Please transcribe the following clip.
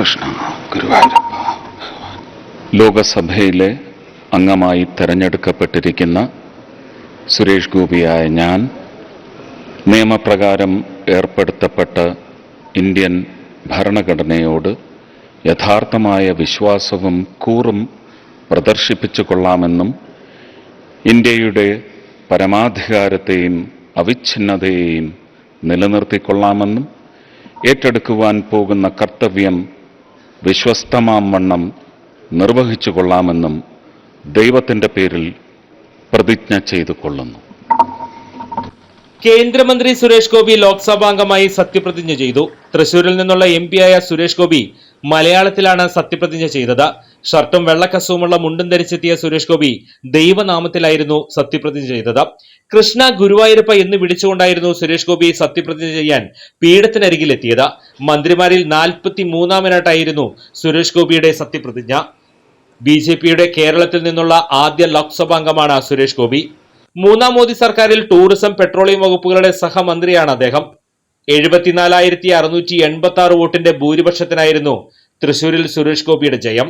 കൃഷ്ണ ഗുരുവായൂരപ്പ. ലോകസഭയിലെ അംഗമായി തെരഞ്ഞെടുക്കപ്പെട്ടിരിക്കുന്ന സുരേഷ് ഗോപിയായ ഞാൻ നിയമപ്രകാരം ഏർപ്പെടുത്തപ്പെട്ട ഇന്ത്യൻ ഭരണഘടനയോട് യഥാർത്ഥമായ വിശ്വാസവും കൂറും പ്രദർശിപ്പിച്ചു കൊള്ളാമെന്നും ഇന്ത്യയുടെ പരമാധികാരത്തെയും അവിഛിന്നതയെയും നിലനിർത്തിക്കൊള്ളാമെന്നും ഏറ്റെടുക്കുവാൻ പോകുന്ന കർത്തവ്യം വിശ്വസ്തമാംവണ്ണം നിർവഹിച്ചു കൊള്ളാമെന്നും ദൈവത്തിൻ്റെ പേരിൽ പ്രതിജ്ഞ ചെയ്തു കൊള്ളുന്നു. കേന്ദ്രമന്ത്രി സുരേഷ് ഗോപി ലോക്സഭാംഗമായി സത്യപ്രതിജ്ഞ ചെയ്തു. തൃശൂരിൽ നിന്നുള്ള എംപിയായ സുരേഷ് ഗോപി മലയാളത്തിലാണ് സത്യപ്രതിജ്ഞ ചെയ്തത്. ഷർട്ടും വെള്ളക്കസവുമുള്ള മുണ്ടും ധരിച്ചെത്തിയ സുരേഷ് ഗോപി ദൈവനാമത്തിലായിരുന്നു സത്യപ്രതിജ്ഞ ചെയ്തത്. കൃഷ്ണ ഗുരുവായൂരപ്പ എന്ന് വിളിച്ചുകൊണ്ടായിരുന്നു സുരേഷ് ഗോപി സത്യപ്രതിജ്ഞ ചെയ്യാൻ പീഠത്തിനരികിലെത്തിയത്. മന്ത്രിമാരിൽ 43-ാമനായിട്ടായിരുന്നു സുരേഷ് ഗോപിയുടെ സത്യപ്രതിജ്ഞ. BJPയുടെ കേരളത്തിൽ നിന്നുള്ള ആദ്യ ലോക്സഭാംഗമാണ് സുരേഷ് ഗോപി. മൂന്നാം മോദി സർക്കാരിൽ ടൂറിസം, പെട്രോളിയം വകുപ്പുകളുടെ സഹമന്ത്രിയാണ് അദ്ദേഹം. 74,686 വോട്ടിന്റെ ഭൂരിപക്ഷത്തിനായിരുന്നു തൃശൂരിൽ സുരേഷ് ഗോപിയുടെ ജയം.